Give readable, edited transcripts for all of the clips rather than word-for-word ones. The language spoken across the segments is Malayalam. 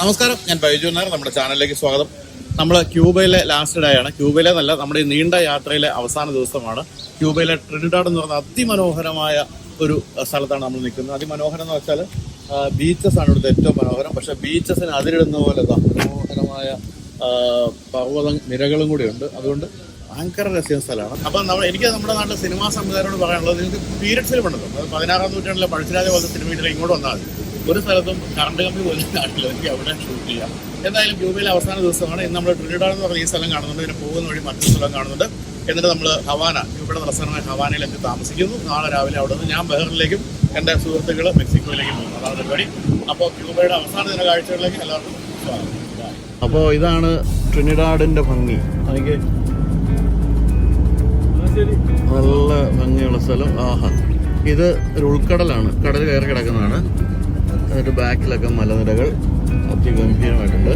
നമസ്കാരം, ഞാൻ ബൈജു നായർ. നമ്മുടെ ചാനലിലേക്ക് സ്വാഗതം. നമ്മൾ ക്യൂബയിലെ ലാസ്റ്റ് ഡേ ആണ്. ക്യൂബയിലെ നല്ല നമ്മുടെ ഈ നീണ്ട യാത്രയിലെ അവസാന ദിവസമാണ്. ക്യൂബയിലെ ട്രിനിഡാഡ് എന്ന് പറഞ്ഞ അതിമനോഹരമായ ഒരു സ്ഥലത്താണ് നമ്മൾ നിൽക്കുന്നത്. അതിമനോഹരം എന്ന് വെച്ചാൽ ബീച്ചസ് ആണ് ഇവിടുത്തെ ഏറ്റവും മനോഹരം. പക്ഷേ ബീച്ചസിന് അതിരിടുന്ന പോലെ മനോഹരമായ പർവ്വത നിരകളും കൂടിയുണ്ട്. അതുകൊണ്ട് ഭയങ്കര രസീയ സ്ഥലമാണ്. അപ്പം എനിക്ക് നമ്മുടെ നാട്ടിലെ സിനിമാ സംവിധായകരോട് പറയാനുള്ളത്, നിങ്ങൾക്ക് പീരിയഡ് ഫിലിം ഉണ്ടല്ലോ, അത് 16-ാം നൂറ്റാണ്ടിലെ പഴശ്ശിരാജ പോലത്തെ സിനിമയിലേക്ക് ഇങ്ങോട്ട് വന്നാൽ മതി. ഒരു സ്ഥലത്തും കറണ്ട് കമ്പി പോലും കാണില്ല, എനിക്ക് അവിടെ ഷൂട്ട് ചെയ്യാം. എന്തായാലും ക്യൂബയിലെ അവസാന ദിവസമാണ്. ഇന്ന് നമ്മൾ ട്രിനിഡാഡ് എന്ന് പറഞ്ഞ ഈ സ്ഥലം കാണുന്നുണ്ട്. ഇതിന് പോകുന്ന വഴി മറ്റൊരു സ്ഥലം കാണുന്നുണ്ട്. എന്നിട്ട് നമ്മൾ ഹവാന, ക്യൂബയുടെ തലസ്ഥാനമായ ഹവാനയിലേക്ക് താമസിക്കുന്നു. നാളെ രാവിലെ അവിടെ നിന്ന് ഞാൻ ബഹറിനിലേക്കും എൻ്റെ സുഹൃത്തുക്കൾ മെക്സിക്കോയിലേക്കും പോകുന്നു. അതാണ് പരിപാടി. അപ്പോൾ ക്യൂബയുടെ അവസാന ദിന കാഴ്ചകളിലേക്ക് എല്ലാവർക്കും സ്വാഗതം. അപ്പോൾ ഇതാണ് ട്രിനിഡാഡിൻ്റെ ഭംഗി. എനിക്ക് നല്ല ഭംഗിയുള്ള സ്ഥലം. ആഹാ, ഇത് ഒരു ഉൾക്കടലാണ്, കടൽ കയറി കിടക്കുന്നതാണ്. എന്നിട്ട് ബാക്കിലൊക്കെ മലനിരകൾ അതിഗംഭീരമായിട്ടുണ്ട്.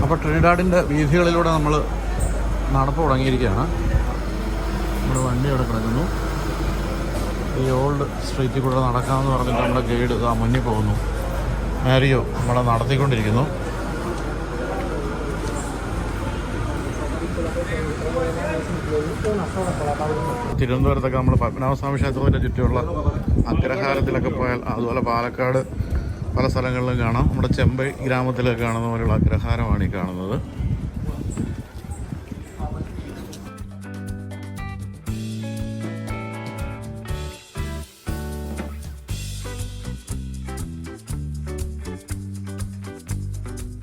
അപ്പോൾ ട്രിനിഡാഡിൻ്റെ വീഥികളിലൂടെ നമ്മൾ നടപ്പ് തുടങ്ങിയിരിക്കുകയാണ്. നമ്മുടെ വണ്ടി അവിടെ കിടക്കുന്നു. ഈ ഓൾഡ് സ്ട്രീറ്റിൽ കൂടെ നടക്കാമെന്ന് പറഞ്ഞിട്ട് നമ്മുടെ ഗൈഡ് ആ മുന്നിൽ പോകുന്നു. മാരിയോ നമ്മളെ നടത്തിക്കൊണ്ടിരിക്കുന്നു. തിരുവനന്തപുരത്തൊക്കെ നമ്മൾ പത്മനാഭസ്വാമി ക്ഷേത്രത്തിൻ്റെ ചുറ്റുമുള്ള അഗ്രഹാരത്തിലൊക്കെ പോയാൽ, അതുപോലെ പാലക്കാട് പല സ്ഥലങ്ങളിലും കാണാം. നമ്മുടെ ചെമ്പൈ ഗ്രാമത്തിലൊക്കെ കാണുന്ന പോലെയുള്ള അഗ്രഹാരമാണ് ഈ കാണുന്നത്.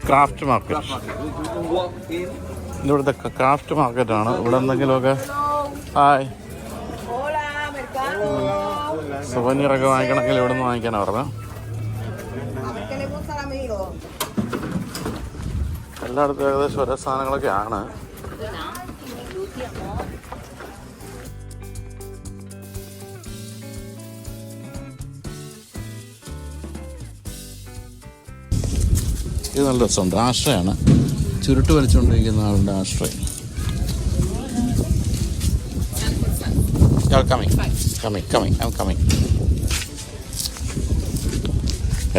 ക്രാഫ്റ്റ് മാർക്കറ്റ്, ഇവിടുത്തെ ക്രാഫ്റ്റ് മാർക്കറ്റാണ്. ഇവിടെ എന്തെങ്കിലുമൊക്കെ സുവനീറൊക്കെ വാങ്ങിക്കണമെങ്കിൽ ഇവിടെ നിന്ന് വാങ്ങിക്കാനാണ് പറഞ്ഞത്. എല്ലായിടത്തും ഏകദേശം ഒരേ സാധനങ്ങളൊക്കെയാണ്. ഇത് നല്ല രസമുണ്ട്. ആശ്രയാണ്, ചുരുട്ട് വലിച്ചുകൊണ്ടിരിക്കുന്ന ആളുടെ ആശ്രയ.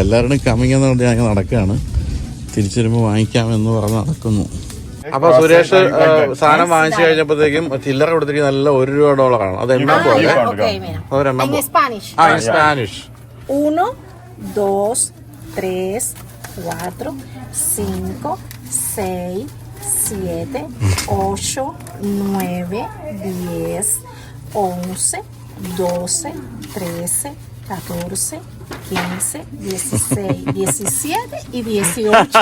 എല്ലാവരുടെയും കമ്മിങ് എന്ന് പറഞ്ഞാൽ ഞങ്ങൾ നടക്കുകയാണ്. തിരിച്ചു വരുമ്പോൾ വാങ്ങിക്കാമെന്ന് പറഞ്ഞ് നടക്കുന്നു. അപ്പൊ സുരേഷ് സാധനം വാങ്ങിച്ചു കഴിഞ്ഞപ്പോഴത്തേക്കും ചില്ലറ കൊടുത്തിരിക്കുന്ന നല്ല $1 അത് എണ്ണാൻ പോലെ Spanish 1, 2, 3, 4, 5, 6, 7, 8, 9, 10, 11, 12, 13, 14, 15, 16, 17 y 18.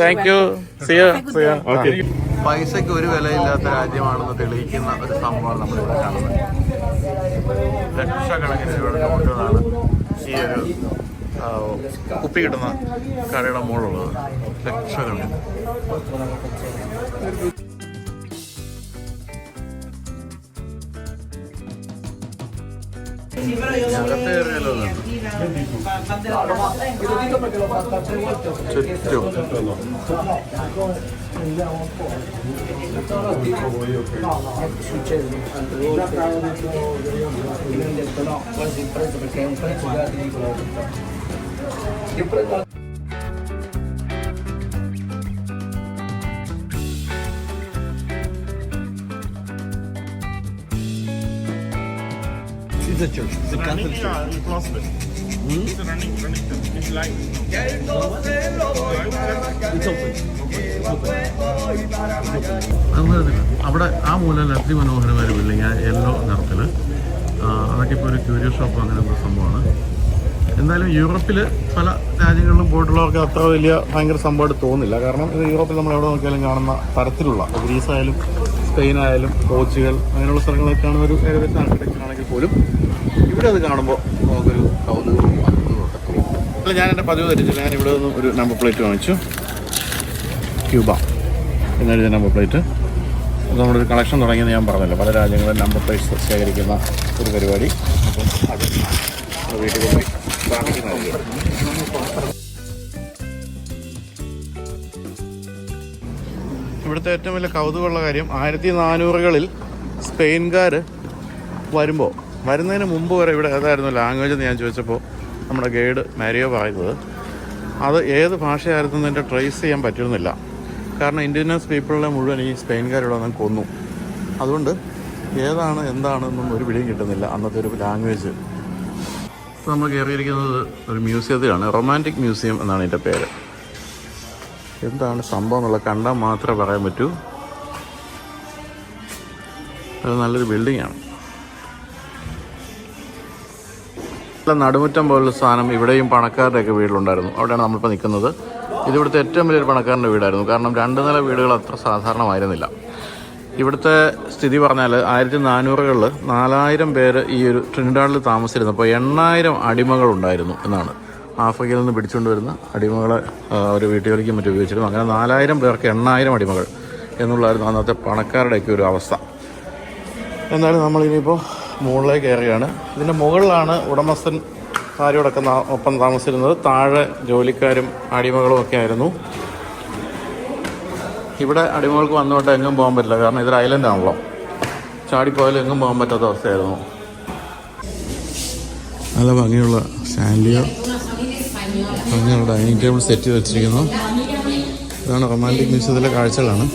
Thank you. See you. Okay. പൈസയ്ക്ക് ഒരു വിലയില്ലാത്ത രാജ്യമാണെന്ന് തെളിയിക്കുന്ന ഒരു സംഭവമാണ് നമ്മളിവിടെ കാണുന്നത്. ലക്ഷക്കണക്കിന് രൂപയുടെ നോട്ടുകളാണ് ഈ ഒരു കുപ്പി കിട്ടുന്ന കടയുടെ മുകളിലുള്ളത്. ലക്ഷക്കണക്കിന്. അകത്ത് കയറിയല്ലോ ചുറ്റും. The church, the Catholic church. It's running. It's live. It's open. അവിടെ ആ മൂലയിൽ അതിമനോഹരമായ ഒരു ബിൽഡിങ്, യെല്ലോ നിറത്തിൽ. അതൊക്കെ ഇപ്പോൾ ഒരു ക്യൂരിയസ് ഷോപ്പ് അങ്ങനെ ഒരു സംഭവമാണ്. എന്തായാലും യൂറോപ്പിൽ പല രാജ്യങ്ങളിലും പോയിട്ടുള്ളവർക്ക് അത്ര വലിയ ഭയങ്കര സംഭവമായിട്ട് തോന്നില്ല. കാരണം ഇത് യൂറോപ്പിൽ നമ്മൾ എവിടെ നോക്കിയാലും കാണുന്ന തരത്തിലുള്ള, ഗ്രീസ് ആയാലും സ്പെയിൻ ആയാലും പോർച്ചുഗൽ അങ്ങനെയുള്ള സ്ഥലങ്ങളൊക്കെ കാണുന്ന ഒരു ഏകദേശം ആർക്കിടെക്ചർ ആണെങ്കിൽ പോലും ഇവിടെ അത് കാണുമ്പോൾ നമുക്കൊരു കൗതുകവും അത്ഭുതമൊക്കെ തോന്നും. അല്ല, ഞാൻ എൻ്റെ പതിവ് ധരിച്ചില്ല. ഞാൻ ഇവിടെ നിന്ന് ഒരു നമ്പർ പ്ലേറ്റ് വാങ്ങിച്ചു. ക്യൂബ എന്നെഴുതിയ നമ്പർ പ്ലേറ്റ്. അത് നമ്മളൊരു കളക്ഷൻ തുടങ്ങിയെന്ന് ഞാൻ പറഞ്ഞല്ലോ. പല രാജ്യങ്ങളിൽ നമ്പർ പ്ലേറ്റ്സ് ശേഖരിക്കുന്ന ഒരു പരിപാടി. അപ്പം അത് നമ്മുടെ വീട്ടിൽ പോയി സ്ഥാപിക്കുന്നതായിരിക്കും. ഇവിടുത്തെ ഏറ്റവും വലിയ കൗതുകമുള്ള കാര്യം 1400-കളിൽ സ്പെയിൻകാർ വരുന്നതിന് മുമ്പ് വരെ ഇവിടെ ഏതായിരുന്നു ലാംഗ്വേജ് എന്ന് ഞാൻ ചോദിച്ചപ്പോൾ നമ്മുടെ ഗൈഡ് മാരിയോ പറയുന്നത് അത് ഏത് ഭാഷയായിരുന്നതിൻ്റെ ട്രേസ് ചെയ്യാൻ പറ്റുന്നില്ല. കാരണം ഇൻഡിജിനസ് പീപ്പിളിനെ മുഴുവൻ ഈ സ്പെയിൻകാരുടെ ഒന്നും കൊന്നു. അതുകൊണ്ട് ഏതാണ് എന്താണെന്നും ഒരു പിടിയും കിട്ടുന്നില്ല അന്നത്തെ ഒരു ലാംഗ്വേജ്. ഇപ്പോൾ നമ്മൾ കയറിയിരിക്കുന്നത് ഒരു മ്യൂസിയത്തിലാണ്. റൊമാൻറ്റിക് മ്യൂസിയം എന്നാണ് ഇതിൻ്റെ പേര്. എന്താണ് സംഭവം എന്നുള്ളത് കണ്ടാൽ മാത്രമേ പറയാൻ പറ്റൂ. അത് നല്ലൊരു ബിൽഡിങ്ങാണ്. നടുമുറ്റം പോലുള്ള സാധനം ഇവിടെയും പണക്കാരുടെയൊക്കെ വീട്ടിലുണ്ടായിരുന്നു. അവിടെയാണ് നമ്മളിപ്പോൾ നിൽക്കുന്നത്. ഇതിവിടുത്തെ ഏറ്റവും വലിയൊരു പണക്കാരൻ്റെ വീടായിരുന്നു. കാരണം 2 നില വീടുകൾ അത്ര സാധാരണമായിരുന്നില്ല. ഇവിടുത്തെ സ്ഥിതി പറഞ്ഞാൽ 1400-കളിൽ 4000 പേര് ഈ ഒരു ട്രിനിഡാഡിൽ താമസിച്ചിരുന്നപ്പോൾ 8000 അടിമകളുണ്ടായിരുന്നു എന്നാണ്. ആഫ്രിക്കയിൽ നിന്ന് പിടിച്ചുകൊണ്ട് വരുന്ന അടിമകളെ ഒരു വീട്ടുജോലിക്കും മറ്റും ഉപയോഗിച്ചിരുന്നു. അങ്ങനെ 4000 പേർക്ക് 8000 അടിമകൾ എന്നുള്ളതായിരുന്നു അന്നത്തെ പണക്കാരുടെയൊക്കെ ഒരു അവസ്ഥ. എന്നാലും നമ്മളിനിയിപ്പോൾ മുകളിലേക്ക് കയറുകയാണ്. ഇതിൻ്റെ മുകളിലാണ് ഉടമസ്ഥൻ ഭാര്യയോടൊക്കെ ഒപ്പം താമസിച്ചിരുന്നത്. താഴെ ജോലിക്കാരും അടിമകളും ഒക്കെ ആയിരുന്നു. ഇവിടെ അടിമകൾക്ക് വന്നുകൊണ്ട് എങ്ങും പോകാൻ പറ്റില്ല. കാരണം ഇതൊരു ഐലൻഡാണല്ലോ. ചാടിപ്പോയാലും എങ്ങും പോകാൻ പറ്റാത്ത അവസ്ഥയായിരുന്നു. നല്ല ഭംഗിയുള്ള ഷാൻഡിയോ, ഭംഗിയുള്ള ഡൈനിങ് ടേബിൾ സെറ്റ് ചെയ്ത് വെച്ചിരിക്കുന്നു. ഇതാണ് റൊമാൻറ്റിക് മ്യൂസിയത്തിലെ കാഴ്ചകളാണ്.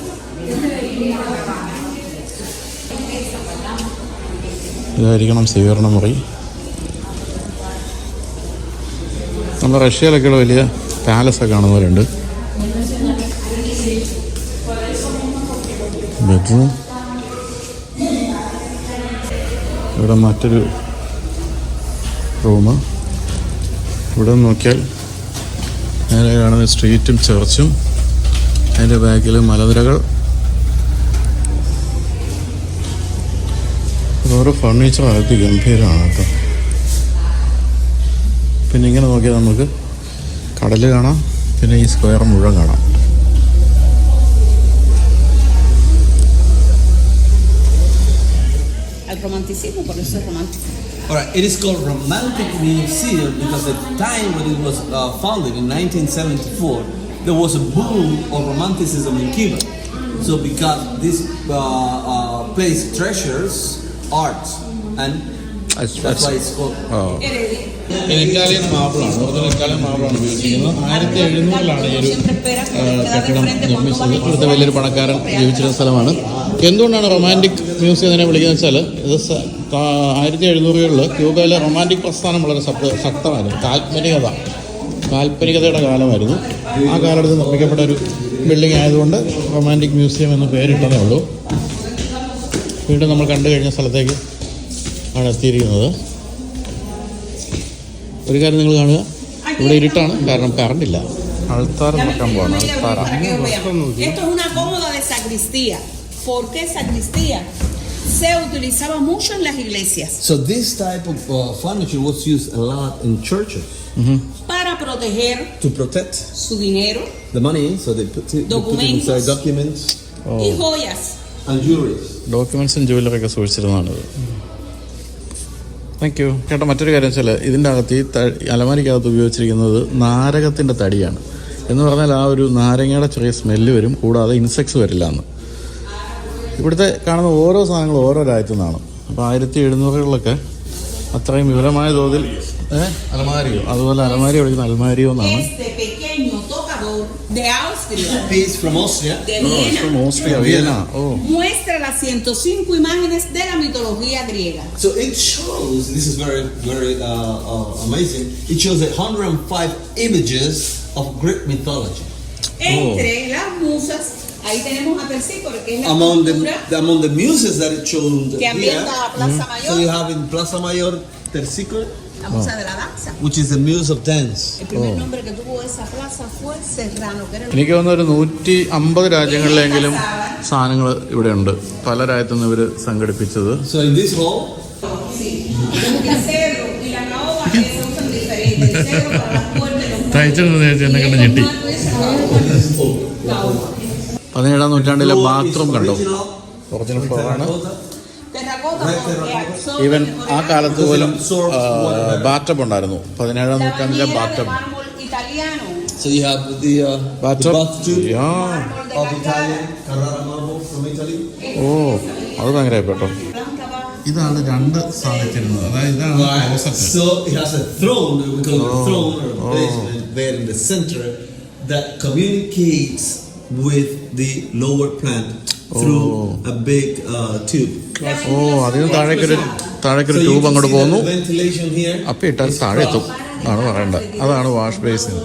ഇതായിരിക്കണം സ്വീകരണ മുറി. നമ്മൾ റഷ്യയിലൊക്കെയുള്ള വലിയ പാലസൊക്കെ കാണുന്നവരുണ്ട്. ബെഡ്റൂം. ഇവിടെ മറ്റൊരു റൂം. ഇവിടെ നോക്കിയാൽ നേരെ കാണുന്ന സ്ട്രീറ്റും ചർച്ചും അതിൻ്റെ ബാക്കിൽ മലനിരകൾ. ഓരോ ഫർണിച്ചറും അകത്ത് ഗംഭീരമാണ് കേട്ടോ. പിന്നെ ഇങ്ങനെ നോക്കിയാൽ നമുക്ക് കടൽ കാണാം. പിന്നെ ഈ സ്ക്വയർ മുഴുവൻ കാണാം. Alright, it is called Romantic Museum because at the time when it was founded in 1974, there was a boom of romanticism in Cuba. So because this place treasures art, and that's why it's called. Italian മാർബിളാണ്. ഒറിജിനൽ ഇറ്റാലിയൻ മാർബിളാണ് ഉപയോഗിച്ചിരിക്കുന്നത്. 1700-ലാണ് ഈ ഒരു കെട്ടിടം നിർമ്മിച്ചത്. ഇവിടുത്തെ വലിയൊരു പണക്കാരൻ ജീവിച്ചിരുന്ന സ്ഥലമാണ്. എന്തുകൊണ്ടാണ് റൊമാൻറ്റിക് മ്യൂസിയം ഇതിനെ വിളിക്കുന്നത് വെച്ചാൽ ഇത് 1700-കളിൽ ക്യൂബയിലെ റൊമാൻറ്റിക് പ്രസ്ഥാനം വളരെ ശക്തമായിരുന്നു. കാൽപ്പനികതയുടെ കാലമായിരുന്നു. ആ കാലത്ത് നിർമ്മിക്കപ്പെട്ട ഒരു ബിൽഡിംഗ് ആയതുകൊണ്ട് റൊമാൻറ്റിക് മ്യൂസിയം എന്ന് പേരിട്ടതേ ഉള്ളൂ. വീണ്ടും നമ്മൾ കണ്ടു കഴിഞ്ഞ സ്ഥലത്തേക്ക് ആണ് എത്തിയിരിക്കുന്നത്. ഒരു കാര്യം നിങ്ങൾ കാണുക, ഇവിടെ ഇരുട്ടാണ്, കാരണം കറണ്ട് ഇല്ല. അൾത്താര നോക്കാൻ പോകണം. ¿Por qué sacristía? Se utilizaba mucho en las iglesias. So this type of furniture was used a lot in churches. Para proteger to protect su dinero, the money, so they put inside documents y joyas and jewelry. ഡോക്യുമെന്റ്സും ജുവലറിയൊക്കെ സൂക്ഷിച്ചിരുന്നതാണിത്. Thank you. കേട്ടോ, മറ്റൊരു കാര്യം വെച്ചാൽ ഇതിൻ്റെ അകത്ത് ഈ അലമാരിക്കകത്ത് ഉപയോഗിച്ചിരിക്കുന്നത് നാരകത്തിൻ്റെ തടിയാണ്. എന്ന് പറഞ്ഞാൽ ആ ഒരു നാരങ്ങയുടെ ചെറിയ സ്മെല്ല് വരും, കൂടാതെ ഇൻസെക്ട്സ് വരില്ല എന്ന്. ഇവിടുത്തെ കാണുന്ന ഓരോ സാധനങ്ങളും ഓരോ രാജ്യത്തു നിന്നാണ്. അപ്പോൾ 1700-കളിലൊക്കെ അത്രയും വിപുലമായ തോതിൽ അലമാരിയോ, അതുപോലെ അലമാരി വിളിക്കുന്ന അൽമാരിയോ എന്നാണ്. de Austria. Piece from Austria. De Viena. From Austria, Viena. Oh. Muestra las 105 imágenes de la mitología griega. So it shows, this is very, very amazing. It shows 105 images of Greek mythology. Entre las musas, ahí tenemos a Terpsícore, que es la among the muses that it shows que ambienta a Plaza Mayor. So you have in Plaza Mayor Terpsícore, la musa de la danza. which is the muse of dance. El primer nombre que tuvo esa plaza fue Serrano, que era എനിക്ക് തോന്നുന്ന ഒരു 150 രാജ്യങ്ങളിലെങ്കിലും സാധനങ്ങൾ ഇവിടെ ഉണ്ട്. പല രാജ്യത്തുനിന്ന് ഇവർ സംഘടിപ്പിച്ചത്. So in this hall, el cerro y la caoba se usan diferentes. El cerro para las puertas തയ്ച്ചെന്ന് എന്നെ കണ്ട് ഞെട്ടി. 17-ാം നൂറ്റാണ്ടിലെ ബാത്റൂം കണ്ടോ? ഒറിജിനൽ ഫ്ലോറാണ്. ഈവൻ ആ കാലത്ത് പോലും ബാറ്റബ് ഉണ്ടായിരുന്നു. 17-ാം നൂറ്റാണ്ടിലെ ബാറ്റബ്. So you have the Bathtub? bathtub Yeah. of Italian Carrara marble from Italy. ഓ അത് ഭയങ്കരമായി കേട്ടോ. ഇതാണ് രണ്ട് സാധിച്ചിരുന്നത്. അതായത് ഇതാണ് closet. So it has a throne, we call it a throne or a basement there in the center that communicates with the lower plant through a big tube. ഓ അതിന് താഴേക്കൊരു So you ട്യൂബ് can അങ്ങോട്ട് see പോകുന്നു. the ventilation here. അപ്പം ഇട്ടാൽ താഴെ എത്തും ആണ് പറയേണ്ടത്. അതാണ് wash basin.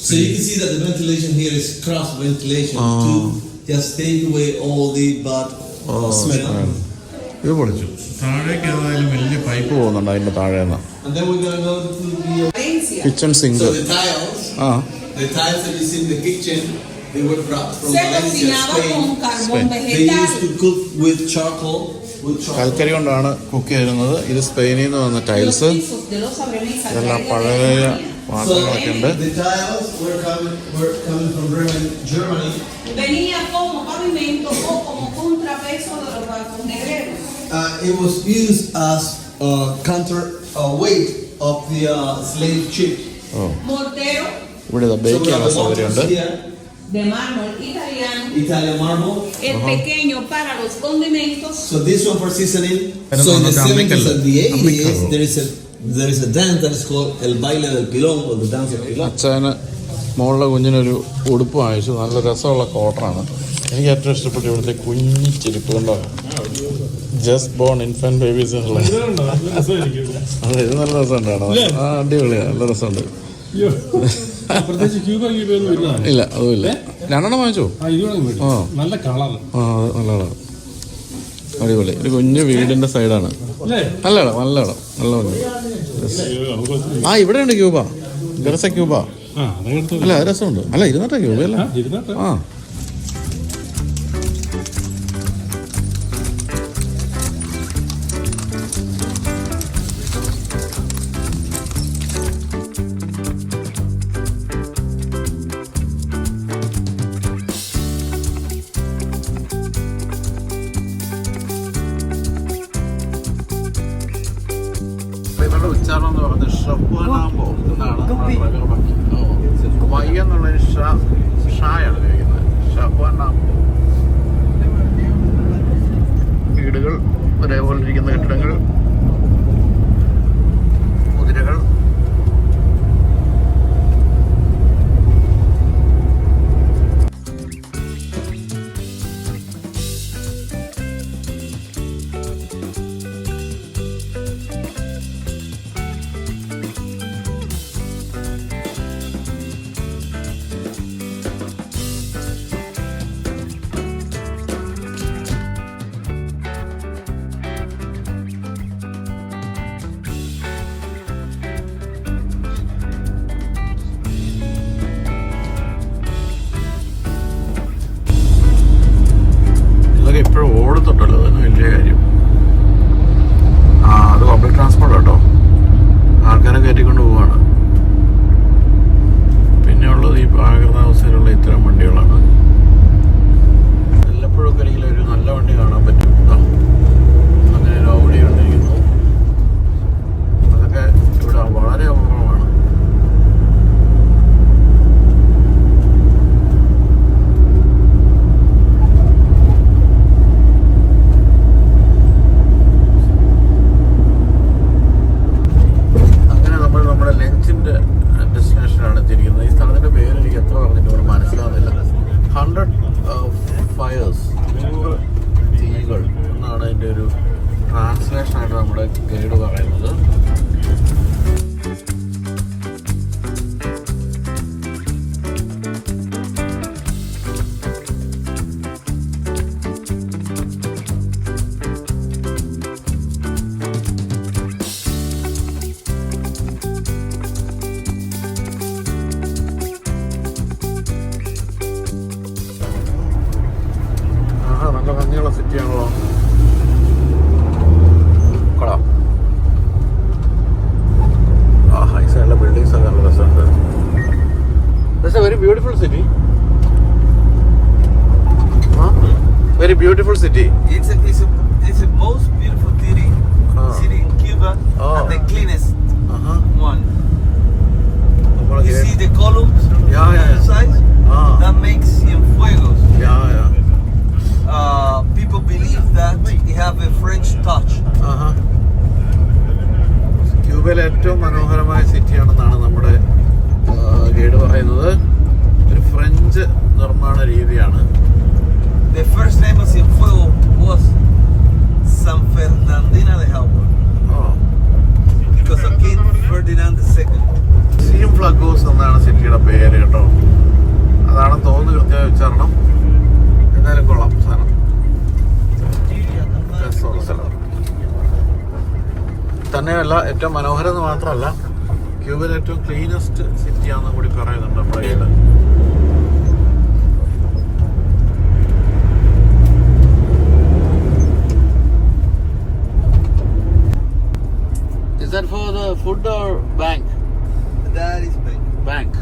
So you can see that the ventilation here is cross ventilation to just take away all the bad smell. ഇത് പൊളിച്ചു. താഴേക്ക് ഏതായാലും വലിയ പൈപ്പ് പോകുന്നുണ്ട് അതിന്റെ താഴെ നിന്ന്. And then we're going to go to the kitchen sink. so the tiles that you see in the kitchen, they were brought from Se Valencia, cocinaba Spain. con carbón They used vegetal. to cook with charcoal. കൽക്കരി കൊണ്ടാണ് കുക്ക് ചെയ്യുന്നത്. ഇത് സ്പെയിനിൽ നിന്ന് വന്ന tiles. Los pisos de los sobremesas ഇതെല്ലാം traídas പഴയ de പാത്രങ്ങളൊക്കെ ഉണ്ട്. The tiles were coming from Germany. venía como pavimento o como contrapeso de los barcos negreros. It was used as counter weight of the slave ship. ഓ Mortero ഇവിടെ ബേക്ക് ചെയ്യാനുള്ള സൗകര്യമുണ്ട്. de mármol italiano. Italian marble. El pequeño para los condimentos. So this one for seasoning. Pero So in the no, 70s and the 80s, Amicalo. there is a dance that is called El Baile del Pilón or the Dance of Pilón. അച്ഛന് മോളുടെ കുഞ്ഞിനൊരു ഉടുപ്പ് വാങ്ങിച്ചു. നല്ല രസമുള്ള കോട്ടറാണ്. എനിക്ക് ഏറ്റവും ഇഷ്ടപ്പെട്ട ഇവിടുത്തെ കുഞ്ഞി ചെരുപ്പ് കൊണ്ടോ ജസ്റ്റ് ബോൺ ഇൻഫന്റ് ബേബീസ് ഉള്ള. അതെ ഇത് നല്ല രസമുണ്ടാണ്. ആ അടിപൊളിയാണ്. നല്ല രസമുണ്ട്. ഇല്ല അതുമില്ല. 2 വാങ്ങിച്ചോ? ആ നല്ല കളർ. ആ അത് നല്ല കളർ. അടിപൊളി. ഒരു കുഞ്ഞു വീടിന്റെ സൈഡാണ്. നല്ല ഇടം നല്ല ഇടം നല്ല ഭംഗി. ആ ഇവിടെ ഉണ്ട് ക്യൂബ. Garza Cuba. അല്ല അത് രസമുണ്ട്. അല്ല ഇരുന്നിട്ടാ ക്യൂബ അല്ല. ആ ഇവരുടെ ഉച്ചാരണം എന്ന് പറയുന്നത് ഷഫ്വാനാമ്പോ എന്നാണ്. വൈ എന്നുള്ളൊരു ഷായാണ് ഉപയോഗിക്കുന്നത്. ഷഫ്വാനാമ്പോ. വീടുകൾ ഒരേപോലെ ഇരിക്കുന്ന കെട്ടിടങ്ങൾ, കുതിരകൾ. ഇതൊക്കെ ഇപ്പോഴും ഓടുന്നുണ്ടല്ലോ. അതാണ് വലിയ കാര്യം. ആ അത് പബ്ലിക് ട്രാൻസ്പോർട്ട് കേട്ടോ. ആൾക്കാരെ കയറ്റിക്കൊണ്ട് പോവാണ്. പിന്നെ ഉള്ളത് ഈ പ്രാകൃതാവസ്ഥയിലുള്ള ഇത്തരം വണ്ടികളാണ്. വല്ലപ്പോഴൊക്കെ ഒരിക്കലും ഒരു നല്ല വണ്ടി കാണാൻ പറ്റും. അങ്ങനെ റൗഡി കണ്ടിരിക്കുന്നു. അതൊക്കെ ഇവിടെ വളരെ അപൂർവമാണ്. നമ്മുടെ ലഞ്ചിന്റെ ഡെസ്റ്റിനേഷനാണ് എത്തിയിരിക്കുന്നത്. ഈ സ്ഥലത്തിന്റെ പേര് എനിക്ക് എത്ര പറഞ്ഞിട്ട് ഇവിടെ മനസ്സിലാവുന്നില്ല. 100 ഫയേഴ്സ്, 100 തീകൾ എന്നാണ് അതിൻ്റെ ഒരു ട്രാൻസ്ലേഷനായിട്ട് നമ്മുടെ ഗൈഡ് പറയുന്നത്. നല്ല ഭംഗിയുള്ള സിറ്റിയാണല്ലോ. കൊള്ളാം. ആ ഹൈ സൈഡിലെ ബിൽഡിങ്സ് ഒക്കെ നല്ല രസമുണ്ട്. It's a very beautiful city. Huh? Very beautiful city. It's the most beautiful city in Cuba, and the cleanest one. You see the columns Yeah. size? That makes Cienfuegos. Yeah. People believe that it have a French touch. ക്യൂബയിലെ ഏറ്റവും മനോഹരമായ സിറ്റിയാണെന്നാണ് നമ്മുടെ ഗൈഡ് പറയുന്നത്. ഒരു ഫ്രഞ്ച് നിർമ്മാണ രീതിയാണ്. The first name of Cienfuegos was San Fernandina de Jaua, because of King Ferdinand II. സിയംഫ്ലഗോസ് എന്നാണ് സിറ്റിയുടെ പേര് കേട്ടോ. അതാണ് തോന്നുന്നു കൃത്യമായ ഉച്ചാരണം. എന്നാലും കൊള്ളാം സാധനം. രസമുള്ള സ്ഥലം തന്നെയല്ല, ഏറ്റവും മനോഹരം എന്ന് മാത്രമല്ല, ക്യൂബയിലെ ഏറ്റവും ക്ലീനസ്റ്റ് സിറ്റിയാണെന്ന് കൂടി പറയുന്നുണ്ട് നമ്മുടെ കയ്യിൽ. Is that for the food or bank? That is big. Bank.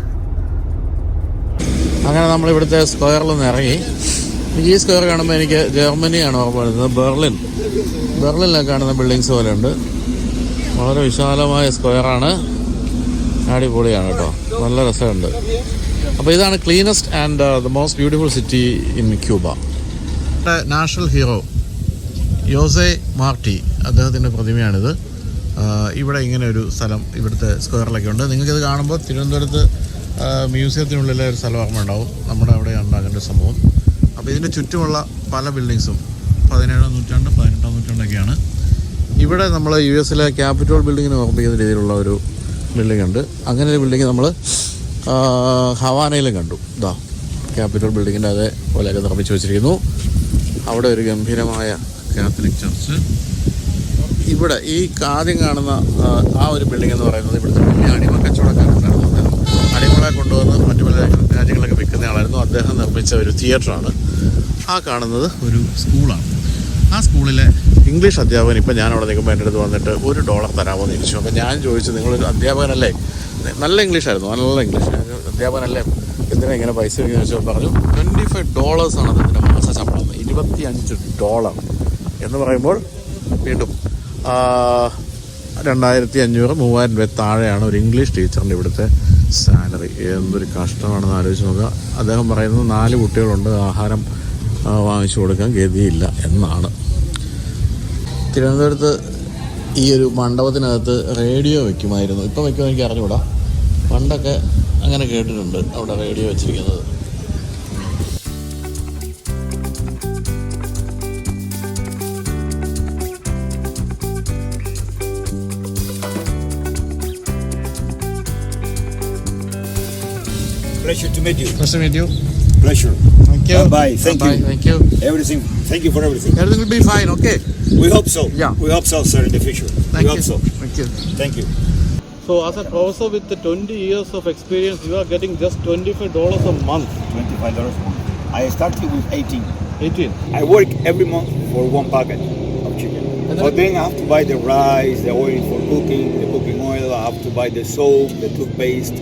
അങ്ങനെ നമ്മൾ ഇവിടുത്തെ സ്ക്വയറിൽ നിന്ന് ഇറങ്ങി. ഈ സ്ക്വയർ കാണുമ്പോൾ എനിക്ക് ജർമ്മനിയാണ് ഓർമ്മ വരുന്നത്. ബെർലിനിലൊക്കെ കാണുന്ന ബിൽഡിങ്സ് പോലെ ഉണ്ട്. വളരെ വിശാലമായ സ്ക്വയറാണ്. അടിപൊളിയാണ് കേട്ടോ, നല്ല രസമുണ്ട്. അപ്പോൾ ഇതാണ് cleanest and the most beautiful city in Cuba. National hero Jose Marti, അദ്ദേഹത്തിൻ്റെ പ്രതിമയാണിത്. ഇവിടെ ഇങ്ങനെ ഒരു സ്ഥലം ഇവിടുത്തെ സ്ക്വയറിലൊക്കെ ഉണ്ട്. നിങ്ങൾക്കിത് കാണുമ്പോൾ തിരുവനന്തപുരത്ത് മ്യൂസിയത്തിനുള്ളിലെ ഒരു സ്ഥലം ഓർമ്മ ഉണ്ടാവും. നമ്മുടെ അവിടെ ഉണ്ടാകേണ്ട സംഭവം. അപ്പോൾ ഇതിൻ്റെ ചുറ്റുമുള്ള പല ബിൽഡിങ്സും 17-ാം നൂറ്റാണ്ട് 18-ാം നൂറ്റാണ്ടൊക്കെയാണ്. ഇവിടെ നമ്മൾ US ക്യാപിറ്റോൾ ബിൽഡിങ്ങിന് ഓർമ്മിക്കുന്ന രീതിയിലുള്ള ഒരു ബിൽഡിംഗ് ഉണ്ട്. അങ്ങനെ ഒരു ബിൽഡിങ് നമ്മൾ ഹവാനയിലും കണ്ടു. ഇതാ ക്യാപിറ്റോൾ ബിൽഡിങ്ങിൻ്റെ അതേപോലെയൊക്കെ നിർമ്മിച്ച് വെച്ചിരിക്കുന്നു. അവിടെ ഒരു ഗംഭീരമായ കാത്തലിക് ചർച്ച്. ഇവിടെ ഈ ആദ്യം കാണുന്ന ആ ഒരു ബിൽഡിംഗ് എന്ന് പറയുന്നത് ഇവിടുത്തെ വലിയ അടിമ കച്ചവടക്കാരുണ്ടായിരുന്നു. അദ്ദേഹം അടിമകളെ കൊണ്ടുവന്ന് മറ്റു പല രാജ്യങ്ങളൊക്കെ വിൽക്കുന്ന ആളായിരുന്നു. അദ്ദേഹം നിർമ്മിച്ച ഒരു തിയേറ്ററാണ്. ആ കാണുന്നത് ഒരു സ്കൂളാണ്. ആ സ്കൂളിലെ ഇംഗ്ലീഷ് അധ്യാപകൻ ഇപ്പം ഞാൻ അവിടെ നിൽക്കുമ്പോൾ എൻ്റെ അടുത്ത് വന്നിട്ട് $1 തരാമോ എന്ന് ചോദിച്ചു. അപ്പോൾ ഞാൻ ചോദിച്ചു, നിങ്ങളൊരു അധ്യാപകനല്ലേ? നല്ല ഇംഗ്ലീഷായിരുന്നു, നല്ല ഇംഗ്ലീഷ്. അധ്യാപകനല്ലേ, എന്തിനാ ഇങ്ങനെ പൈസ വയ്ക്കുന്നത് ചോദിച്ചപ്പോൾ പറഞ്ഞു $25 ആണ് അതിൻ്റെ മാസ ശമ്പളം. $25 എന്ന് പറയുമ്പോൾ വീണ്ടും 2500-3000 രൂപ താഴെയാണ് ഒരു ഇംഗ്ലീഷ് ടീച്ചറിൻ്റെ ഇവിടുത്തെ സാലറി. എന്തൊരു കഷ്ടമാണെന്ന് ആലോചിച്ച് നോക്കുക. അദ്ദേഹം പറയുന്നത് 4 കുട്ടികളുണ്ട്, ആഹാരം വാങ്ങിച്ചു കൊടുക്കാൻ ഗതിയില്ല എന്നാണ്. തിരുവനന്തപുരത്ത് ഈ ഒരു മണ്ഡപത്തിനകത്ത് റേഡിയോ വയ്ക്കുമായിരുന്നു. ഇപ്പോൾ വയ്ക്കുമോ എനിക്ക് അറിഞ്ഞുകൂടാ. പണ്ടൊക്കെ അങ്ങനെ കേട്ടിട്ടുണ്ട് അവിടെ റേഡിയോ വെച്ചിരിക്കുന്നത്. Pleasure to meet you. Nice to meet you. Pleasure. Thank you. Bye. Thank you. Thank you. Everything. Thank you for everything. Everything will be fine, okay? We hope so. Yeah. We hope so, sir, in the future. Thank we you. hope so. Thank you. Thank you. So as a professor with 20 years of experience, you are getting just $25 a month. $25 a month. I started with 18. 18. I work every month for 1 packet of chicken. But then I have to buy the rice, the oil for cooking, the cooking oil. I have to buy the soap, the toothpaste.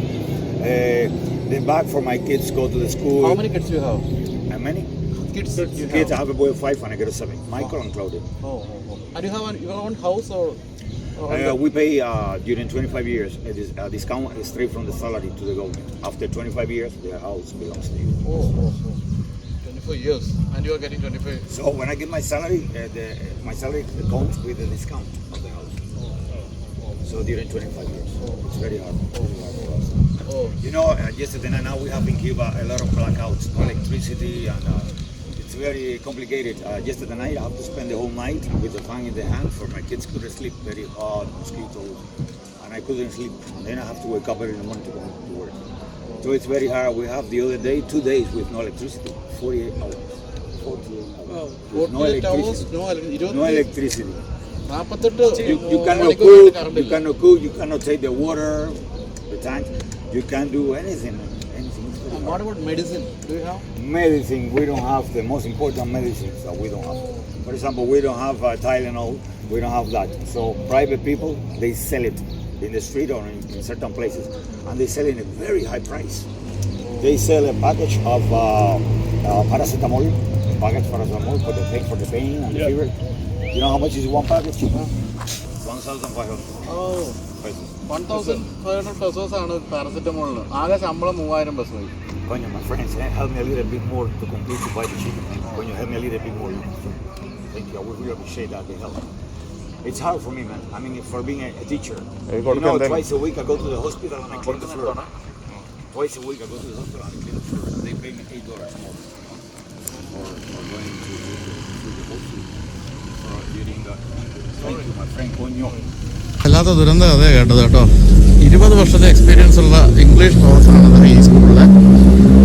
The bag for my kids go to the school. How many kids do you have? How many? Kids you have? Kids, I have a boy of 5 and I get a 7. Michael and Claudia. And you have your own house or We pay during 25 years a discount straight from the salary to the government. After 25 years, the house belongs to you. 24 years, and you are getting 25. So when I get my salary, my salary comes with the discount of the house. So during 25 years, it's very hard. Very hard for us. You know, yesterday and now we have in Cuba a lot of blackouts, no electricity, and it's very complicated. Yesterday night I have to spend the whole night with the fan in the hand for my kids couldn't sleep, very hot, mosquitoes, and I couldn't sleep. And then I have to wake up early in the morning to go to work. So it's very hard. We have the other day 2 days with no electricity, 48 hours. 48 hours. With no electricity. No electricity. You cannot cook, you cannot take the water, the tank. You can't do anything. What about medicine? Do you have? Medicine, we don't have the most important medicines that we don't have. For example, we don't have Tylenol, we don't have that. So private people, they sell it in the street or in certain places, and they sell it at a very high price. They sell a package of paracetamol, for the pain, and the fever. You know how much is one package? 1,500 pesos. 1,500 pesos ആണ് പാരസെറ്റമോളിന്. ആകെ ശമ്പളം 3,000 pesos. Coño, my friends, help me a little bit more to complete to buy the chicken. Coño, help me a little bit more. Thank you. I would really appreciate that. They help. It's hard for me, man. I mean, for being a teacher. You know, twice a week I go to the hospital and I clean the floor. Twice a week I go to the hospital and I clean the floor. And they pay me $8 more. Or going to the hospital for getting that. Thank you, my friend. Coño. അല്ലാത്ത ദുരന്തം അതേ കേട്ടത് കേട്ടോ. 20 വർഷത്തെ എക്സ്പീരിയൻസ് ഉള്ള ഇംഗ്ലീഷ് പ്രൊഫസറാണ് ഈ സ്കൂളിലെ.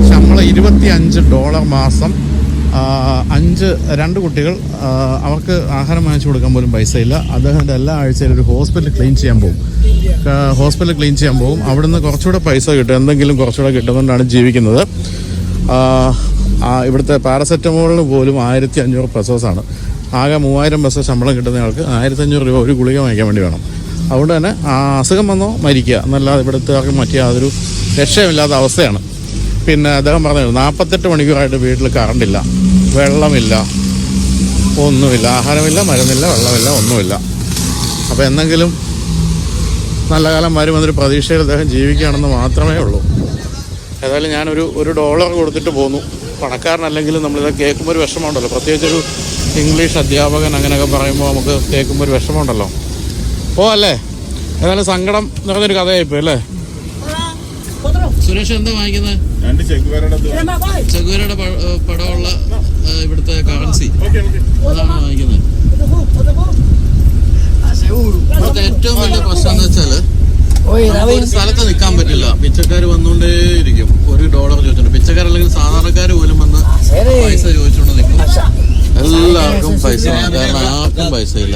ശമ്പളം $25 മാസം. 2 കുട്ടികൾ, അവർക്ക് ആഹാരം വാങ്ങിച്ചു കൊടുക്കാൻ പോലും പൈസയില്ല. അദ്ദേഹത്തിൻ്റെ എല്ലാ ആഴ്ചയിലും ഒരു ഹോസ്പിറ്റൽ ക്ലീൻ ചെയ്യാൻ പോകും. അവിടുന്ന് കുറച്ചുകൂടെ പൈസ കിട്ടും, എന്തെങ്കിലും കുറച്ചുകൂടെ കിട്ടുന്നതുകൊണ്ടാണ് ജീവിക്കുന്നത്. ഇവിടുത്തെ പാരസെറ്റമോളിന് പോലും 1,500 പെസോസാണ്. ആകെ 3,000 പെസോ ശമ്പളം കിട്ടുന്നയാൾക്ക് 1,500 രൂപ ഒരു ഗുളിക വാങ്ങിക്കാൻ വേണ്ടി വേണം. അതുകൊണ്ട് തന്നെ അസുഖം വന്നോ മരിക്കുക എന്നല്ലാതെ ഇവിടുത്തെ മറ്റേ യാതൊരു രക്ഷയുമില്ലാത്ത അവസ്ഥയാണ്. പിന്നെ അദ്ദേഹം പറഞ്ഞു 48 മണിക്കൂറായിട്ട് വീട്ടിൽ കറണ്ടില്ല, വെള്ളമില്ല, ഒന്നുമില്ല, ആഹാരമില്ല, മരുന്നില്ല, വെള്ളമില്ല, ഒന്നുമില്ല. അപ്പോൾ എന്തെങ്കിലും നല്ല കാലം വരുമെന്നൊരു പ്രതീക്ഷയിൽ അദ്ദേഹം ജീവിക്കുകയാണെന്ന് മാത്രമേ ഉള്ളൂ. ഏതായാലും ഞാനൊരു $1 കൊടുത്തിട്ട് പോന്നു. പണക്കാരനല്ലെങ്കിലും നമ്മളിത് കേൾക്കുമ്പോൾ ഒരു വിഷമമുണ്ടല്ലോ, പ്രത്യേകിച്ചൊരു ഇംഗ്ലീഷ് അധ്യാപകൻ അങ്ങനെയൊക്കെ പറയുമ്പോൾ നമുക്ക് കേൾക്കുമ്പോൾ ഒരു വിഷമമുണ്ടല്ലോ. അല്ലേ, ഏതായാലും സങ്കടം നിറഞ്ഞൊരു കഥയായിപ്പോയി അല്ലേ. സുരേഷ് എന്താ വാങ്ങിക്കുന്നത്? 2 ചെഗുവേരയുടെ പടമുള്ള ഇവിടുത്തെ കറൻസി അതാണ് വാങ്ങിക്കുന്നത്. ഇവിടുത്തെ ഏറ്റവും വലിയ പ്രശ്നം എന്ന് വെച്ചാല് ഒരു സ്ഥലത്ത് നിൽക്കാൻ പറ്റില്ല. പിച്ചക്കാർ വന്നുകൊണ്ടേയിരിക്കും. $1 ചോദിച്ചോണ്ട് പിച്ചക്കാരല്ലെങ്കിൽ സാധാരണക്കാർ പോലും വന്ന് പൈസ ചോദിച്ചുകൊണ്ട് നിൽക്കും. എല്ലാവർക്കും പൈസ വേണം, കാരണം ആർക്കും പൈസ ഇല്ല.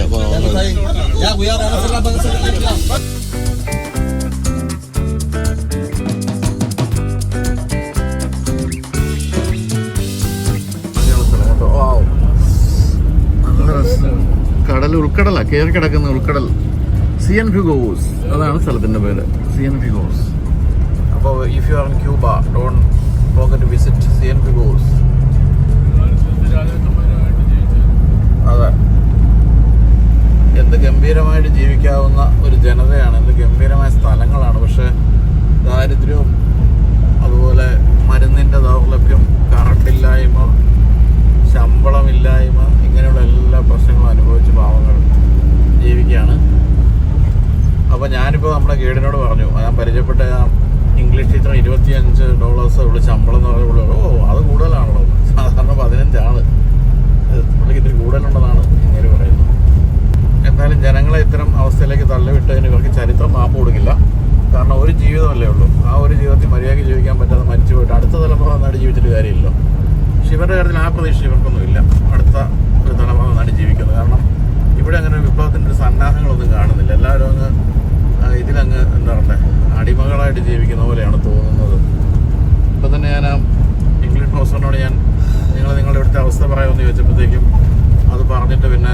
കടൽ, ഉൾക്കടല, കയറി കിടക്കുന്ന ഉൾക്കടൽ. സിയൻ ഫിഗോസ് അതാണ് സ്ഥലത്തിന്റെ പേര്, സിയൻ ഫിഗോസ്. അപ്പോൾ if you are in Cuba, don't forget to visit Cienfuegos. അതെ, എന്ത് ഗംഭീരമായിട്ട് ജീവിക്കാവുന്ന ഒരു ജനതയാണ്, എന്ത് ഗംഭീരമായ സ്ഥലങ്ങളാണ്. പക്ഷെ ദാരിദ്ര്യവും അതുപോലെ മരുന്നിൻ്റെ ദൗർലഭ്യം, കറണ്ടില്ലായ്മ, ശമ്പളമില്ലായ്മ, ഇങ്ങനെയുള്ള എല്ലാ പ്രശ്നങ്ങളും അനുഭവിച്ച് പാവങ്ങൾ ജീവിക്കുകയാണ്. അപ്പോൾ ഞാനിപ്പോൾ നമ്മുടെ ഗൈഡിനോട് പറഞ്ഞു, ഞാൻ പരിചയപ്പെട്ട ഇംഗ്ലീഷ് ടീച്ചർ $25 ഇവിടെ ശമ്പളം എന്ന് പറയുമ്പോൾ അത് കൂടുതലാണല്ലോ, സാധാരണ 15 പുള്ളിക്ക് ഇത്തിരി കൂടുതലുണ്ടെന്നാണ് ഇങ്ങനെ പറയുന്നത്. എന്തായാലും ജനങ്ങളെ ഇത്തരം അവസ്ഥയിലേക്ക് തള്ളിവിട്ടതിന് ഇവർക്ക് ചരിത്രം മാപ്പ് കൊടുക്കില്ല. കാരണം ഒരു ജീവിതമല്ലേ ഉള്ളൂ. ആ ഒരു ജീവിതത്തിൽ മര്യാദയ്ക്ക് ജീവിക്കാൻ പറ്റാതെ മരിച്ചു പോയിട്ട് അടുത്ത തലമുറ നന്നായിട്ട് ജീവിച്ചിട്ട് കാര്യമില്ലല്ലോ. പക്ഷെ ഇവരുടെ കാര്യത്തിൽ ആ പ്രതീക്ഷ ഇവർക്കൊന്നുമില്ല, അടുത്ത ഒരു തലമുറ നന്നായിട്ട് ജീവിക്കുന്നത്. കാരണം ഇവിടെ അങ്ങനെ ഒരു വിപ്ലവത്തിൻ്റെ ഒരു സന്നാഹങ്ങളൊന്നും കാണുന്നില്ല. എല്ലാവരും അങ്ങ് ഇതിലങ്ങ് എന്താ പറയുക, അടിമകളായിട്ട് ജീവിക്കുന്ന പോലെയാണ് തോന്നുന്നത്. ഇപ്പം തന്നെ ഞാൻ ഇംഗ്ലീഷ് പ്രൊഫസറിനോട് നിങ്ങളുടെ ഇവിടുത്തെ അവസ്ഥ പറയാമെന്ന് ചോദിച്ചപ്പോഴത്തേക്കും അത് പറഞ്ഞിട്ട് പിന്നെ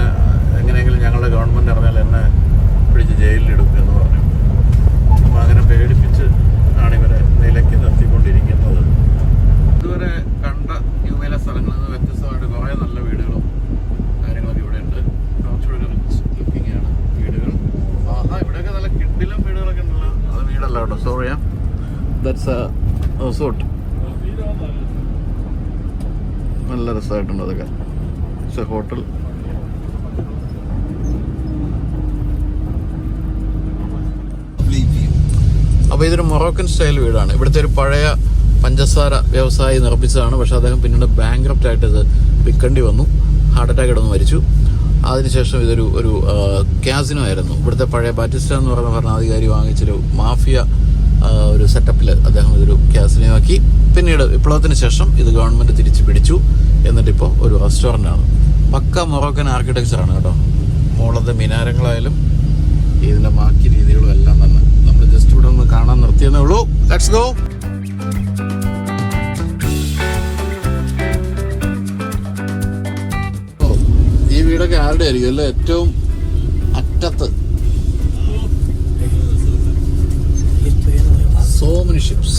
എങ്ങനെയെങ്കിലും ഞങ്ങളുടെ ഗവൺമെൻറ് അറിഞ്ഞാൽ എന്നെ പിടിച്ച് ജയിലിലിടുക്കും എന്ന് പറഞ്ഞു. അപ്പോൾ അങ്ങനെ പേടിപ്പിച്ച് ആണ് ഇവരെ നിലയ്ക്ക് നിർത്തിക്കൊണ്ടിരിക്കുന്നത്. ഇതുവരെ കണ്ട ക്യൂബയിലെ സ്ഥലങ്ങളിൽ നിന്ന് വ്യത്യസ്തമായിട്ട് കുറേ നല്ല വീടുകളും കാര്യങ്ങളൊക്കെ ഇവിടെ ഉണ്ട്. കുറച്ചുകൂടി റിച്ച് ലുക്കിംഗ് ആണ് വീടുകൾ. ഇവിടെയൊക്കെ നല്ല കിഡിലും വീടുകളൊക്കെ ഉണ്ടല്ലോ. അത് വീടല്ല കേട്ടോ, സോറിയാ, ദാറ്റ്സ് എ റിസോർട്ട്. നല്ല രസമായിട്ടുണ്ട് അതൊക്കെ. പക്ഷെ ഹോട്ടൽ അപ്പോൾ ഇതൊരു മൊറോക്കൻ സ്റ്റൈൽ വീടാണ്. ഇവിടുത്തെ ഒരു പഴയ പഞ്ചസാര വ്യവസായി നിർമ്മിച്ചതാണ്. പക്ഷെ അദ്ദേഹം പിന്നീട് ബാങ്ക്രപ്റ്റ് ആയിട്ട് ഇത് വിൽക്കേണ്ടി വന്നു. ഹാർട്ട് അറ്റാക്ക് ഇടന്ന് മരിച്ചു. അതിനുശേഷം ഒരു കാസിനോ ആയിരുന്നു. ഇവിടുത്തെ പഴയ ബാറ്റിസ്റ്റ എന്ന് പറയുന്ന ഭരണാധികാരി വാങ്ങിച്ചൊരു മാഫിയ ഒരു സെറ്റപ്പിൽ അദ്ദേഹം ഇതൊരു കാസിനോ ആക്കി. പിന്നീട് വിപ്ലവത്തിന് ശേഷം ഇത് ഗവൺമെൻറ് തിരിച്ചു പിടിച്ചു. എന്നിട്ടിപ്പോൾ ഒരു റെസ്റ്റോറൻ്റാണ്. പക്ക മൊറോക്കൻ ആർക്കിടെക്ചറാണ് കേട്ടോ. മോളത്തെ മിനാരങ്ങളായാലും ഇതിൻ്റെ ബാക്കി രീതികളും എല്ലാം തന്നെ. നമ്മൾ ജസ്റ്റ് ഇവിടെ ഒന്ന് കാണാൻ നിർത്തിയെന്നേ ഉള്ളൂ. Let's go. ഈ വീടൊക്കെ ആരുടെ ആയിരിക്കും അല്ലേ? ഏറ്റവും അറ്റത്ത് so many ships.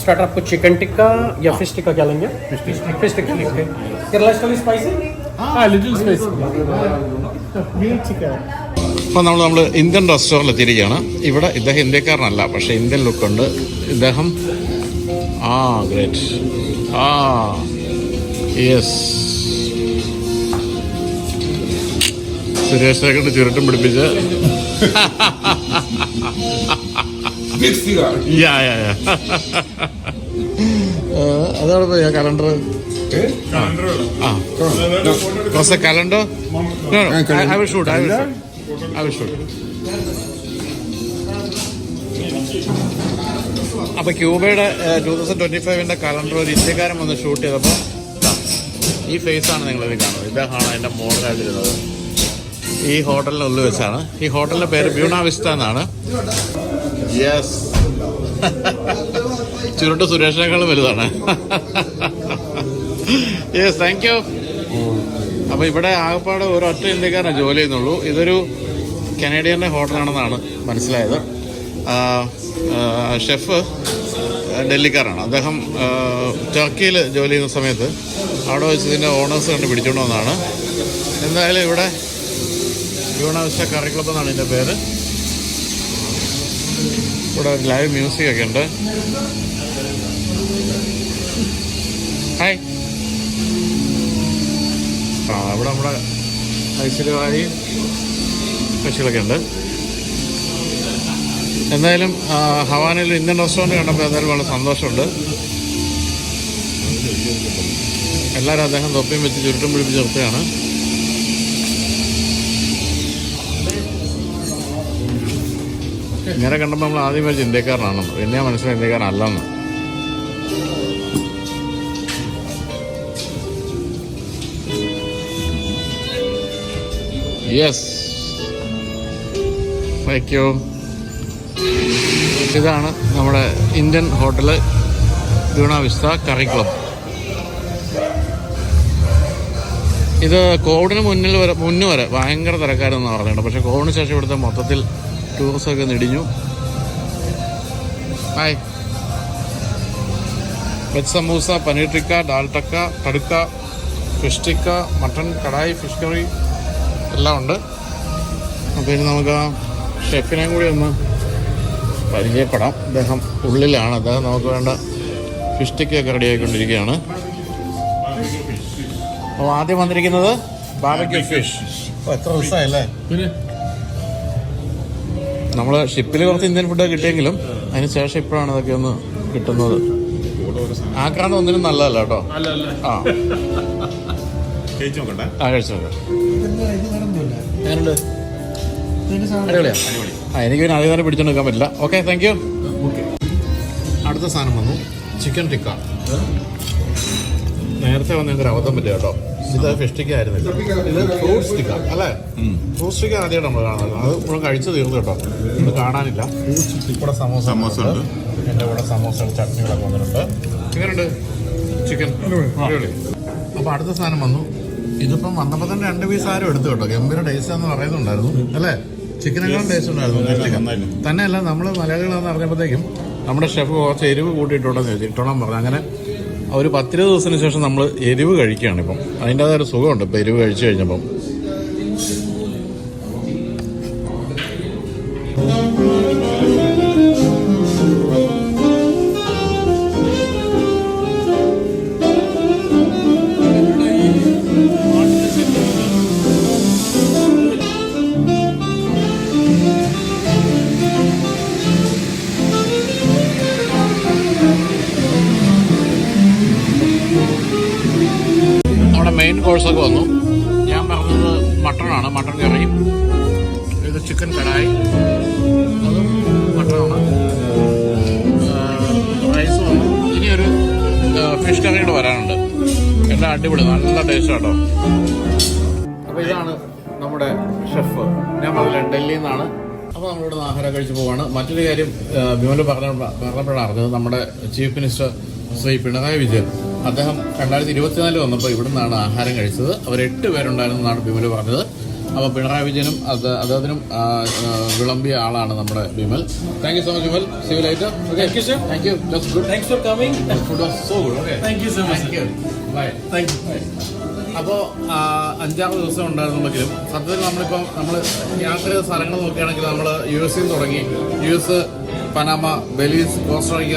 स्टार्टर आपको चिकन टिक्का या फिश टिक्का क्या लेंगे? फिश टिक्का लेंगे। Kerala style spicy? हाँ, लिटिल स्पाइसी। അപ്പോൾ നമ്മൾ ഇന്ത്യൻ റെസ്റ്റോറൻറ്റിൽ എത്തിയിരിക്കുകയാണ്. ഇവിടെ ഇദ്ദേഹം ഇന്ത്യക്കാരനല്ല, പക്ഷേ ഇന്ത്യൻ ലുക്കുണ്ട് ഇദ്ദേഹം. ഗ്രേറ്റ്. യെസ്, സുരേഷിനെ കൊണ്ട് ചുരുട്ടും പിടിപ്പിച്ച് അതാണ് പോയി കലണ്ടർ. കലണ്ടർ അപ്പൊ ക്യൂബയുടെ 2025 കലണ്ടർ ഒരു ഇന്ത്യക്കാരൻ വന്ന് ഷൂട്ട് ചെയ്തപ്പോൾ ഈ ഫേസാണ് നിങ്ങളിത് കാണുന്നത്. ഇദ്ദേഹമാണ് അതിന്റെ മോഡലായിട്ടിരുന്നത്. ഈ ഹോട്ടലിനുള്ളിൽ വെച്ചാണ്. ഈ ഹോട്ടലിന്റെ പേര് ബ്യൂണ വിസ്റ്റ എന്നാണ്. യെസ്, ചുരുട്ട് സുരേഷിനേക്കാളും വലുതാണ്. Yes, thank you. അപ്പൊ ഇവിടെ ആകപ്പാട് ഒരൊറ്റ ഇന്ത്യക്കാരനെ ജോലി ചെയ്യുന്നുള്ളൂ. ഇതൊരു കനേഡിയന്റെ ഹോട്ടലാണെന്നാണ് മനസ്സിലായത്. ഷെഫ് ഡൽഹിക്കാരാണ്. അദ്ദേഹം ടർക്കിയിൽ ജോലി ചെയ്യുന്ന സമയത്ത് അവിടെ വെച്ച് ഇതിൻ്റെ ഓണേഴ്സ് കണ്ട് പിടിച്ചുകൊണ്ട് വന്നതാണ്. എന്തായാലും ഇവിടെ ബ്യൂണ വിസ്റ്റ കറി ക്ലബ് എന്നാണ് ഇതിൻ്റെ പേര്. ഇവിടെ ലൈവ് മ്യൂസിക് ഒക്കെ ഉണ്ട്. ഹായ്. ഇവിടെ നമ്മുടെ ഐശ്വര്യവാരി കക്ഷികളൊക്കെ ഉണ്ട്. എന്തായാലും ഹവാനയിൽ ഇന്ത്യൻ റെസ്റ്റോറൻറ്റ് കണ്ടപ്പോൾ എന്തായാലും വളരെ സന്തോഷമുണ്ട്. എല്ലാവരും അദ്ദേഹം തൊപ്പിയും വെച്ച് ചുരുട്ടും പിടിപ്പിച്ച് നിർത്തുകയാണ്. ഇങ്ങനെ കണ്ടപ്പോൾ നമ്മൾ ആദ്യം വെച്ച് ഇന്ത്യക്കാരനാണെന്ന്, പിന്നെ മനസ്സിലായി ഇന്ത്യക്കാരനല്ലെന്ന്. Yes, thank you. ഇതാണ് നമ്മുടെ ഇന്ത്യൻ ഹോട്ടല് ബ്യൂണ വിസ്റ്റ കറി ക്ലബ്. ഇത് കോവിഡിന് മുന്നേ വരെ ഭയങ്കര തിരക്കാരെന്ന് പറഞ്ഞിട്ടുണ്ട്. പക്ഷേ കോവിഡിന് ശേഷം ഇവിടുത്തെ മൊത്തത്തിൽ ടൂറിസമൊക്കെ നെടിഞ്ഞു. ഹായ്. വെജ് സമൂസ, പനീർ ടിക്ക, ദാൽ ടക്ക, തടുക്ക, fish tikka, mutton kadai, fish curry എല്ലാം ഉണ്ട്. അപ്പോൾ ഇനി നമുക്ക് ഷെഫിനെയും കൂടി ഒന്ന് പരിചയപ്പെടാം. അദ്ദേഹം ഉള്ളിലാണ്. അദ്ദേഹം നമുക്ക് വേണ്ട ഫിഷ് ടിക്കയൊക്കെ റെഡി ആയിക്കൊണ്ടിരിക്കുകയാണ്. അപ്പോൾ ആദ്യം വന്നിരിക്കുന്നത് ബാർബക്യൂ ഫിഷ്. എത്ര ദിവസമായല്ലേ? നമ്മൾ ഷിപ്പിൽ കുറച്ച് ഇന്ത്യൻ ഫുഡ് കിട്ടിയെങ്കിലും അതിന് ശേഷം ഇപ്പോഴാണ് ഇതൊക്കെ ഒന്ന് കിട്ടുന്നത്. ആക്രാന്തം ഒന്നിനും നല്ലതല്ല കേട്ടോ. കഴിച്ചു നോക്കാം. എങ്ങനെയുണ്ട്? അടിപൊളിയാ. എനിക്ക് പിന്നെ അതേ നേരം പിടിച്ചോണ്ട് നിൽക്കാൻ പറ്റില്ല. Okay, thank you. അടുത്ത സാധനം വന്നു, ചിക്കൻ ടിക്ക. നേരത്തെ വന്ന് ഞങ്ങൾക്ക് അബദ്ധം പറ്റിയ കേട്ടോ. ഇത് ഫിഷ് ടിക്ക ആയിരുന്നില്ല, ഇത് ഫ്രൂട്ട്സ് ടിക്ക അല്ലേ? ഫ്രൂട്ട്സ് ടിക്ക ആദ്യമായിട്ട് നമ്മൾ കാണുന്നത്. അത് ഇപ്പോൾ കഴിച്ചു തീർന്നു കേട്ടോ. ഇത് കാണാനില്ല. ഇവിടെ സമോസ ഉണ്ട്. എൻ്റെ കൂടെ സമോസ ചട്നികളൊക്കെ വന്നിട്ടുണ്ട്. എങ്ങനെയുണ്ട് ചിക്കൻ? അടിപൊളി. അപ്പോൾ അടുത്ത സാധനം വന്നു. ഇതിപ്പം വന്നപ്പോൾ തന്നെ 2 പീസ് ആരും എടുത്തു കേട്ടോ. ഗംഭീര ടേസ്റ്റ് എന്ന് പറയുന്നുണ്ടായിരുന്നു അല്ലേ? ചിക്കനേക്കാളും ടേസ്റ്റ് ഉണ്ടായിരുന്നു തന്നെയല്ല. നമ്മൾ മലയാളികളാണെന്ന് അറിഞ്ഞപ്പോഴത്തേക്കും നമ്മുടെ ഷെഫ് കുറച്ച് എരിവ് കൂട്ടിയിട്ടുണ്ടെന്ന് ചോദിച്ചു. ഇട്ടോളം പറഞ്ഞു. അങ്ങനെ ഒരു 10-20 ദിവസത്തിന് ശേഷം നമ്മൾ എരിവ് കഴിക്കുകയാണ്. ഇപ്പം അതിൻ്റെതായൊരു സുഖമുണ്ട് ഇപ്പം എരിവ് കഴിച്ചു കഴിഞ്ഞപ്പം. മെയിൻ കോഴ്സൊക്കെ വന്നു. ഞാൻ പറഞ്ഞത് മട്ടണാണ്, മട്ടൺ കറി. ഇത് ചിക്കൻ കടായി, അതും മട്ടണാണ്. റൈസ് വന്നു. ഇനിയൊരു ഫിഷ് കറി കൂടെ വരാനുണ്ട്. എല്ലാം അടിപൊളി, നല്ല ടേസ്റ്റ് കേട്ടോ. അപ്പോൾ ഇതാണ് നമ്മുടെ ഷെഫ്. ഞാൻ പറഞ്ഞില്ല ഡൽഹിയിൽ നിന്നാണ്. അപ്പോൾ നമ്മളിവിടെ നിന്ന് ആഹാരം കഴിച്ച് പോവാണ്. മറ്റൊരു കാര്യം വിമൽ പറഞ്ഞപ്പോഴാണ് അറിഞ്ഞത്, നമ്മുടെ ചീഫ് മിനിസ്റ്റർ ശ്രീ പിണറായി വിജയൻ അദ്ദേഹം 2024 വന്നപ്പോൾ ഇവിടെ നിന്നാണ് ആഹാരം കഴിച്ചത്. അവർ 8 പേരുണ്ടായിരുന്നെന്നാണ് ബിമൽ പറഞ്ഞത്. അപ്പോൾ പിണറായി വിജയനും അദ്ദേഹത്തിനും വിളമ്പിയ ആളാണ് നമ്മുടെ Vimal. Thank you so much Vimal. See you later. Thank you, sir. Thank you. Just good. Thanks for coming. Food was so good. Okay, Thank you so much. Thank you. Bye. Thank you. അപ്പോൾ 5-6 ദിവസം ഉണ്ടായിരുന്നുണ്ടെങ്കിലും സത്യത്തിൽ നമ്മൾ യാത്ര ചെയ്ത സ്ഥലങ്ങൾ നോക്കുകയാണെങ്കിൽ നമ്മൾ US ൽ തുടങ്ങി. US, Panama, Belize, Costa Rica,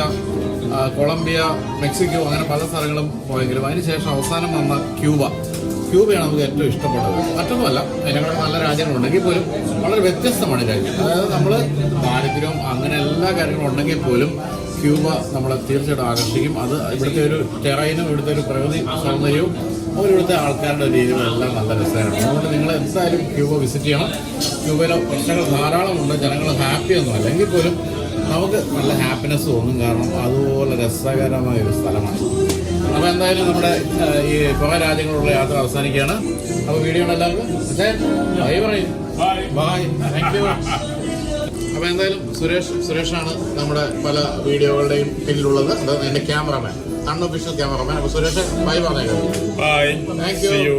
Colombia, Mexico, അങ്ങനെ പല സ്ഥലങ്ങളും പോയെങ്കിലും അതിനുശേഷം അവസാനം വന്ന ക്യൂബയാണ് നമുക്ക് ഏറ്റവും ഇഷ്ടപ്പെട്ടത്. മറ്റൊന്നുമല്ല, അതിനേക്കാൾ നല്ല രാജ്യങ്ങളുണ്ടെങ്കിൽ പോലും വളരെ വ്യത്യസ്തമാണ് ഈ രാജ്യം. അതായത് നമ്മൾ ദാരിദ്ര്യവും അങ്ങനെ എല്ലാ കാര്യങ്ങളും ഉണ്ടെങ്കിൽ പോലും ക്യൂബ നമ്മളെ തീർച്ചയായിട്ടും ആകർഷിക്കും. അത് ഇവിടുത്തെ ഒരു ടെറൈനും ഇവിടുത്തെ ഒരു പ്രകൃതി സൗന്ദര്യവും അവരിവിടുത്തെ ആൾക്കാരുടെ രീതികളും എല്ലാം നല്ല രസമാണ്. അതുകൊണ്ട് നിങ്ങൾ എന്തായാലും ക്യൂബ വിസിറ്റ് ചെയ്യണം. ക്യൂബയിലെ പ്രശ്നങ്ങൾ ധാരാളമുണ്ട്, ജനങ്ങൾ ഹാപ്പിയൊന്നും അല്ലെങ്കിൽ പോലും നമുക്ക് നല്ല ഹാപ്പിനെസ് തോന്നും. കാരണം അതുപോലെ രസകരമായ ഒരു സ്ഥലമാണ്. അപ്പോൾ എന്തായാലും നമ്മുടെ ഈ കുറേ രാജ്യങ്ങളുള്ള യാത്ര അവസാനിക്കുകയാണ്. അപ്പോൾ വീഡിയോ എല്ലാവർക്കും ബൈ പറയും. Bye, thank you. അപ്പോൾ എന്തായാലും സുരേഷാണ് നമ്മുടെ പല വീഡിയോകളുടെയും പിന്നിലുള്ളത്. അത് എൻ്റെ ക്യാമറമാൻ, അൺഒഫീഷ്യൽ ക്യാമറമാൻ. അപ്പോൾ സുരേഷ് ബൈ പറഞ്ഞേക്കാം. Bye. Thank you.